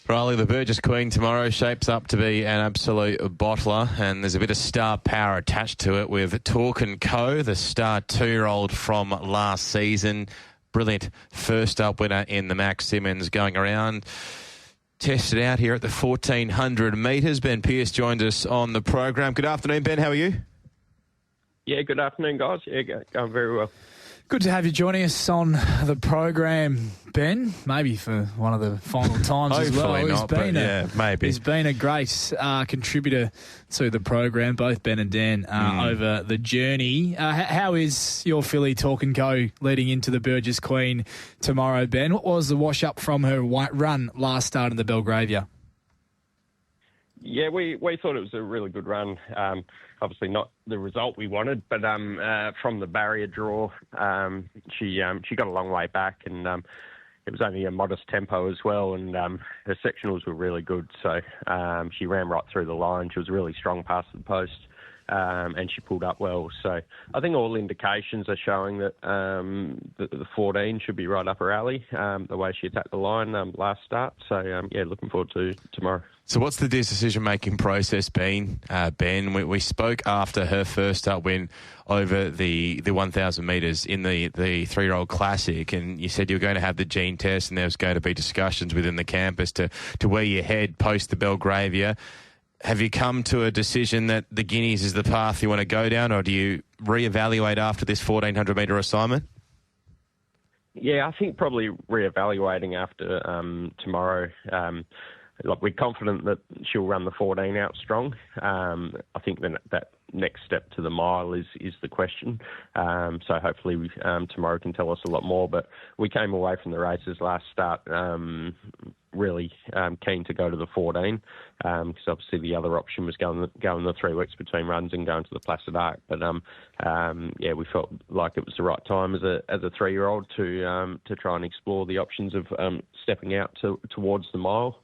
Riley, the Burgess Queen tomorrow shapes up to be an absolute bottler, and there's a bit of star power attached to it with Talk & Co., the star 2-year-old from last season. Brilliant first-up winner in the Max Simmons going around. Tested out here at the 1,400 metres. Ben Pearce joins us on the program. Good afternoon, Ben. How are you? Yeah, good afternoon, guys. Yeah, going very well. Good to have you joining us on the program, Ben. Maybe for one of the final times as well. He's been a great contributor to the program, both Ben and Dan, over the journey. How is your filly Talk & Co. leading into the Burgess Queen tomorrow, Ben? What was the wash-up from her run last start in the Belgravia? Yeah, we thought it was a really good run. Obviously not the result we wanted, but from the barrier draw, she got a long way back, and it was only a modest tempo as well, and her sectionals were really good. So she ran right through the line. She was really strong past the post, and she pulled up well. So I think all indications are showing that the 14 should be right up her alley, the way she attacked the line last start. So, looking forward to tomorrow. So what's the decision-making process been, Ben? We spoke after her first up win over the 1,000 metres in the 3-year-old classic, and you said you were going to have the gene test and there was going to be discussions within the camp as to where you head post the Belgravia. Have you come to a decision that the Guineas is the path you want to go down, or do you reevaluate after this 1,400-metre assignment? Yeah, I think probably reevaluating after tomorrow. We're confident that she'll run the 14 out strong. I think that next step to the mile is the question. So hopefully tomorrow can tell us a lot more. But we came away from the races last start really keen to go to the 14 because obviously the other option was going the 3 weeks between runs and going to the Placid Arc. But we felt like it was the right time as a 3-year-old to try and explore the options of stepping out towards the mile.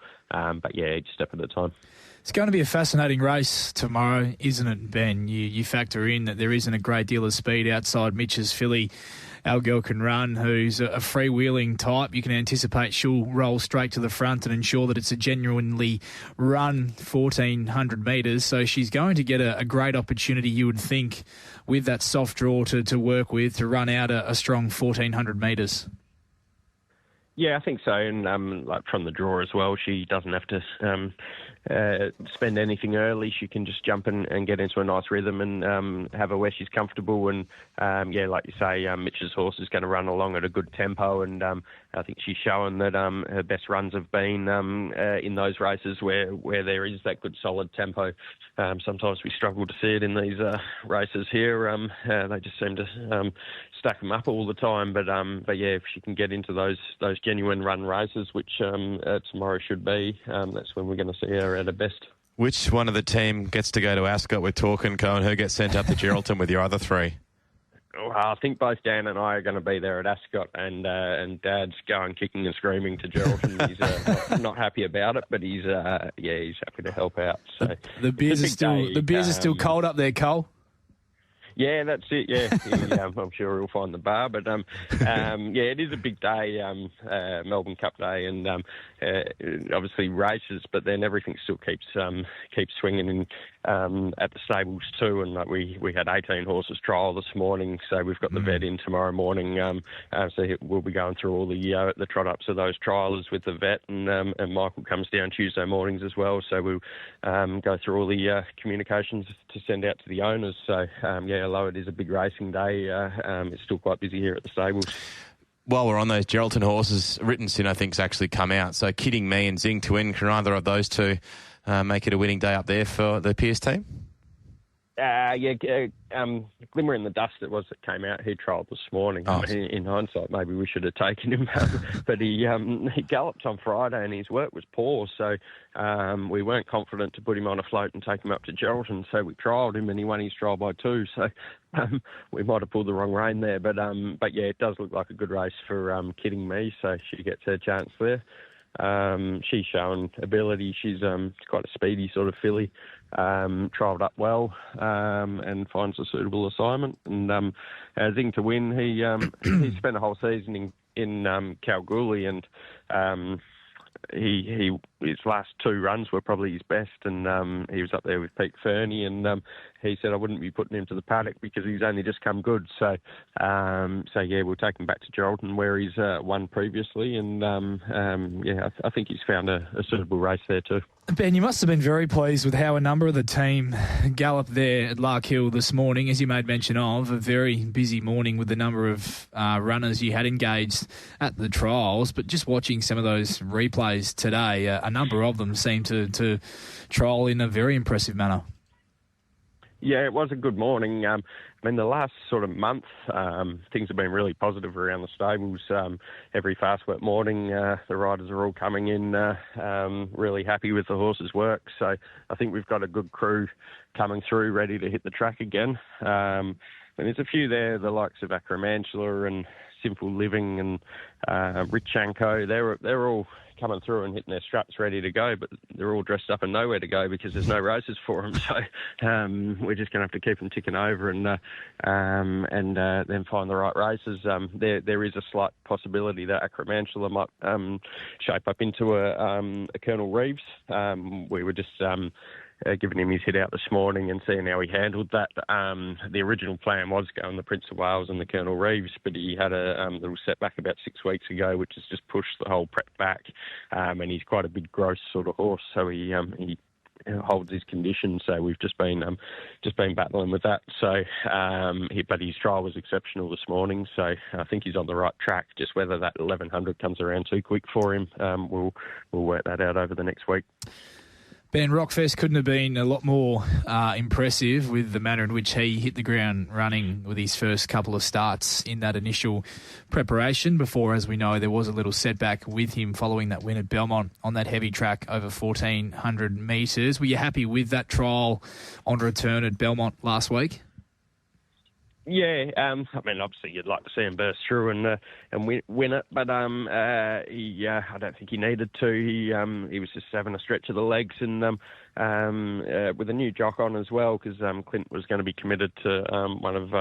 Each step at a time. It's going to be a fascinating race tomorrow, isn't it, Ben? You factor in that there isn't a great deal of speed outside Mitch's filly, Our Girl Can Run, who's a freewheeling type. You can anticipate she'll roll straight to the front and ensure that it's a genuinely run 1,400 metres. So she's going to get a great opportunity, you would think, with that soft draw to work with, to run out a strong 1,400 metres. Yeah, I think so. And from the draw as well, she doesn't have to spend anything early. She can just jump in and get into a nice rhythm and have her where she's comfortable. And like you say, Mitch's horse is going to run along at a good tempo. And I think she's shown that her best runs have been in those races where there is that good solid tempo. Sometimes we struggle to see it in these races here. They just seem to stack them up all the time. But if she can get into those genuine run races, which tomorrow should be, that's when we're going to see her at her best. Which one of the team gets to go to Ascot with Talk & Co, and who gets sent up to Geraldton with your other 3? Well, I think both Dan and I are going to be there at Ascot, and Dad's going kicking and screaming to Geraldton. He's not happy about it, but he's happy to help out. So the beers are still cold up there, Cole. Yeah, that's it. Yeah, I'm sure he'll find the bar. But it is a big day, Melbourne Cup Day, and obviously races. But then everything still keeps swinging at the stables too. And we had 18 horses trial this morning, so we've got the vet in tomorrow morning. So we'll be going through all the trot ups of those trialers with the vet, and Michael comes down Tuesday mornings as well. So we'll go through all the communications to send out to the owners. So although it is a big racing day, it's still quite busy here at the stables. While we're on those Geraldton horses, Written Sin, I think, has actually come out. So Kidding Me and Zing to Win, can either of those two make it a winning day up there for the Pearce team? Glimmer in the Dust it was that came out. He trialled this morning. Oh. In hindsight, maybe we should have taken him, but he galloped on Friday and his work was poor, so we weren't confident to put him on a float and take him up to Geraldton. So we trialled him and he won his trial by 2. So we might have pulled the wrong rein there, but it does look like a good race for Kidding Me. So she gets her chance there. She's shown ability. She's quite a speedy sort of filly. Trialled up well and finds a suitable assignment. And Zing to Win, he spent a whole season in Kalgoorlie, and he his last two runs were probably his best, and he was up there with Pete Fernie, and he said I wouldn't be putting him to the paddock because he's only just come good. So we'll take him back to Geraldton where he's won previously, and I think he's found a suitable race there too. Ben, you must have been very pleased with how a number of the team galloped there at Lark Hill this morning, as you made mention of. A very busy morning with the number of runners you had engaged at the trials. But just watching some of those replays today, a number of them seem to trial in a very impressive manner. Yeah, it was a good morning. The last sort of month, things have been really positive around the stables. Every fast work morning, the riders are all coming in really happy with the horses' work. So I think we've got a good crew coming through, ready to hit the track again. And there's a few there, the likes of Acromantula and Simple Living and Rich Chanko. They're all coming through and hitting their straps ready to go, but they're all dressed up and nowhere to go because there's no races for them. So we're just going to have to keep them ticking over and then find the right races. There is a slight possibility that Acromantula might shape up into a Colonel Reeves. We were just giving him his hit out this morning and seeing how he handled that. The original plan was going the Prince of Wales and the Colonel Reeves, but he had a little setback about 6 weeks ago, which has just pushed the whole prep back. And he's quite a big, gross sort of horse, so he holds his condition. So we've just been battling with that. So, but his trial was exceptional this morning. So I think he's on the right track. Just whether that 1100 comes around too quick for him, we'll work that out over the next week. Ben, Rockfest couldn't have been a lot more impressive with the manner in which he hit the ground running with his first couple of starts in that initial preparation before, as we know, there was a little setback with him following that win at Belmont on that heavy track over 1,400 metres. Were you happy with that trial on return at Belmont last week? Yeah, obviously you'd like to see him burst through and win it, but I don't think he needed to. He was just having a stretch of the legs, and with a new jock on as well, because Clint was going to be committed to one of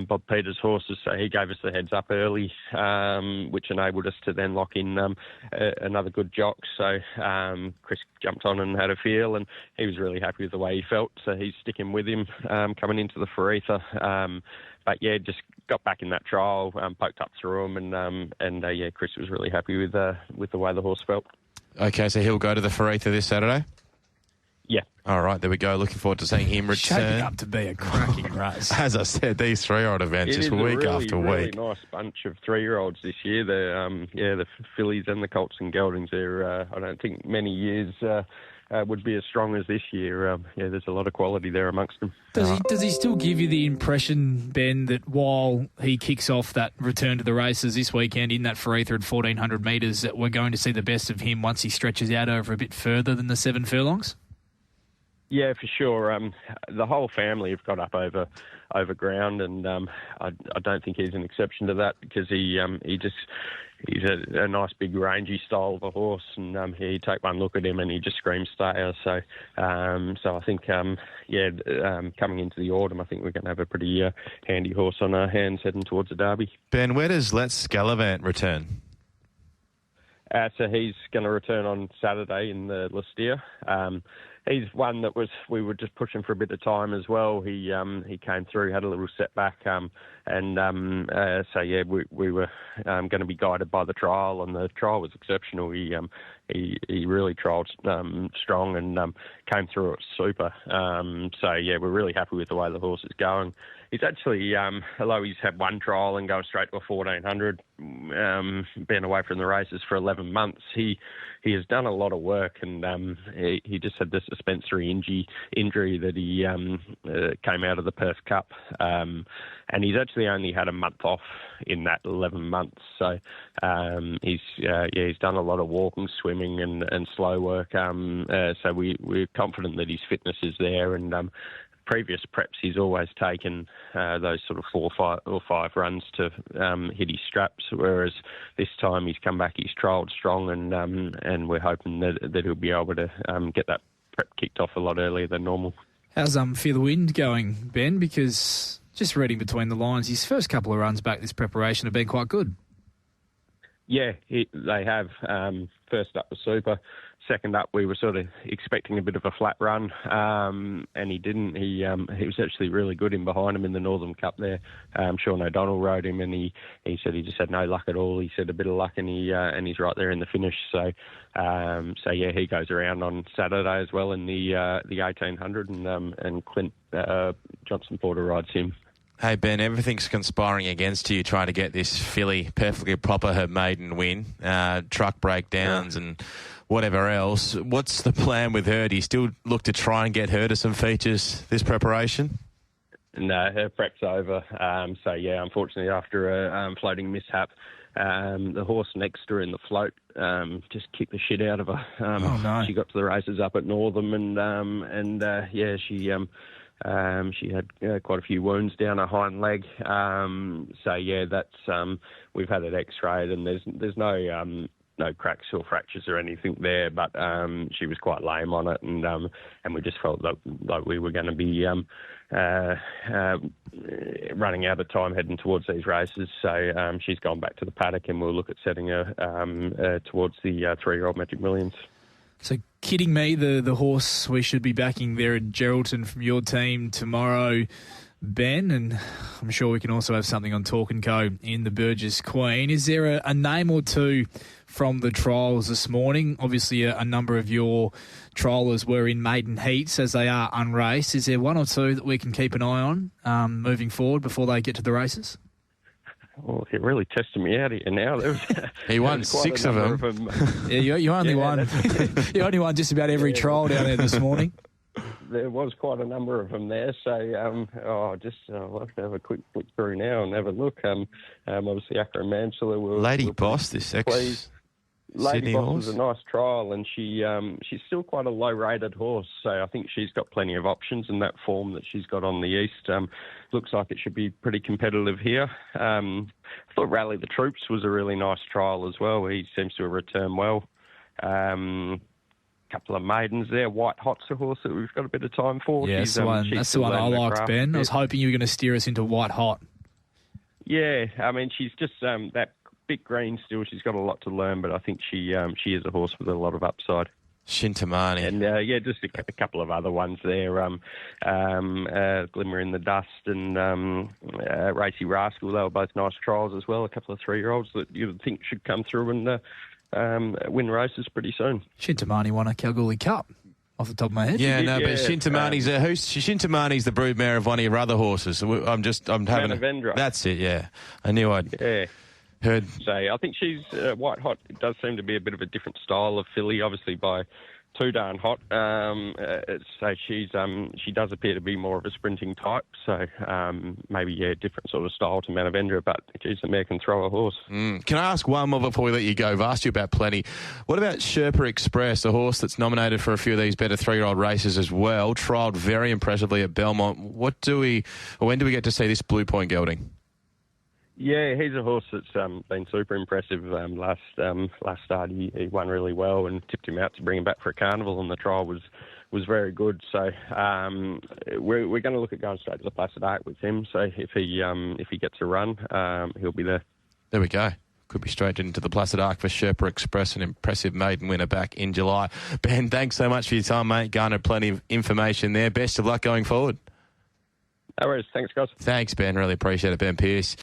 Bob Peters' horses, so he gave us the heads up early, which enabled us to then lock in another good jock. So Chris jumped on and had a feel, and he was really happy with the way he felt, so he's sticking with him coming into the Faritha. But yeah, just got back in that trial, poked up through him, and Chris was really happy with the way the horse felt. Okay, so he'll go to the Faritha this Saturday? Yeah. All right, there we go. Looking forward to seeing him return. Shaping up to be a cracking race. As I said, these 3-year-old events just week after week. It's a really nice bunch of 3-year-olds this year. The fillies and the colts and geldings. I don't think many years would be as strong as this year. There's a lot of quality there amongst them. Does he still give you the impression, Ben, that while he kicks off that return to the races this weekend in that Faritha at 1,400 metres, that we're going to see the best of him once he stretches out over a bit further than the 7 furlongs? Yeah, for sure. The whole family have got up over ground, and I don't think he's an exception to that, because he's a nice big rangy style of a horse, and you take one look at him and he just screams stayer. So I think coming into the autumn, I think we're going to have a pretty handy horse on our hands heading towards the Derby. Ben, where does Let's Gallivant return? So he's going to return on Saturday in the Listia. He's one that we were just pushing for a bit of time as well. He came through, had a little setback, we were going to be guided by the trial, and the trial was exceptional. He really trialled strong and came through it super. We're really happy with the way the horse is going. He's actually, although he's had one trial and going straight to a 1,400, been away from the races for 11 months, he has done a lot of work, and he just had the suspensory injury that he came out of the Perth Cup, and he's actually only had a month off in that 11 months. So he's done a lot of walking, swimming, and slow work. So we're confident that his fitness is there, and previous preps he's always taken those sort of 4 or 5 runs to hit his straps, whereas this time he's come back, he's trialled strong, and we're hoping that he'll be able to get that prep kicked off a lot earlier than normal. How's Fear the Wind going, Ben? Because just reading between the lines, his first couple of runs back this preparation have been quite good. Yeah, they have. First up was super. second up, we were sort of expecting a bit of a flat run, and he didn't. He was actually really good in behind him in the Northern Cup there. Sean O'Donnell rode him, and he said he just had no luck at all. He said a bit of luck, and he's right there in the finish. So yeah, he goes around on Saturday as well in the 1800, and Clint Johnson Porter rides him. Hey, Ben, everything's conspiring against you trying to get this filly perfectly proper her maiden win, truck breakdowns and whatever else. What's the plan with her? Do you still look to try and get her to some features this preparation? No, her prep's over. So, yeah, unfortunately, after a floating mishap, the horse next to her in the float just kicked the shit out of her. Oh, no. She got to the races up at Northam, and yeah, she had quite a few wounds down her hind leg. So yeah, that's we've had it X-rayed, and there's no cracks or fractures or anything there, but she was quite lame on it, and we just felt like we were going to be running out of time heading towards these races. So she's gone back to the paddock, and we'll look at setting her towards the 3-year-old Magic Millions. So, Kidding Me, the horse we should be backing there at Geraldton from your team tomorrow, Ben, and I'm sure we can also have something on Talk & Co in the Burgess Queen. Is there a name or two from the trials this morning? Obviously, a number of your triallers were in maiden heats as they are unraced. Is there one or two that we can keep an eye on moving forward before they get to the races? Well, it really tested me out here now. He won 6 of them. Yeah, you only won. You only won just about every trial down there this morning. There was quite a number of them there, so I'll have to have a quick look through now and have a look. Obviously, Accra and Mansilla were Lady were Boss, this ex Lady Sydney Boss horse. was a nice trial, and she's still quite a low-rated horse, so I think she's got plenty of options, in that form that she's got on the East looks like it should be pretty competitive here. I thought Rally the Troops was a really nice trial as well. He seems to have returned well. Couple of maidens there. White Hot's a horse that we've got a bit of time for. Yeah, that's the one I liked, Ben. I was hoping you were going to steer us into White Hot. Yeah, I mean, she's just that bit green still. She's got a lot to learn, but I think she is a horse with a lot of upside. Shintamani. And, yeah, just a couple of other ones there. Glimmer in the Dust and Racy Rascal. They were both nice trials as well. A couple of 3-year-olds that you would think should come through and win races pretty soon. Shintamani won a Kalgoorlie Cup off the top of my head. Yeah, no, but Shintamani's Shintamani's the broodmare of one of your other horses. I'm having Manavendra. That's it, yeah. I knew I'd heard. So I think she's White Hot. It does seem to be a bit of a different style of filly, obviously by Too Darn Hot. So she does appear to be more of a sprinting type. So maybe different sort of style to Manavendra, but geez, the mare can throw a horse. Can I ask one more before we let you go? I've asked you about plenty. What about Sherpa Express, a horse that's nominated for a few of these better 3-year-old races as well? Trialled very impressively at Belmont. When do we get to see this Blue Point gelding? Yeah, he's a horse that's been super impressive. Last start, he won really well and tipped him out to bring him back for a carnival, and the trial was very good. So we're going to look at going straight to the Placid Arc with him. So if he gets a run, he'll be there. There we go. Could be straight into the Placid Arc for Sherpa Express, an impressive maiden winner back in July. Ben, thanks so much for your time, mate. Garnered plenty of information there. Best of luck going forward. No worries. Thanks, guys. Thanks, Ben. Really appreciate it, Ben Pearce.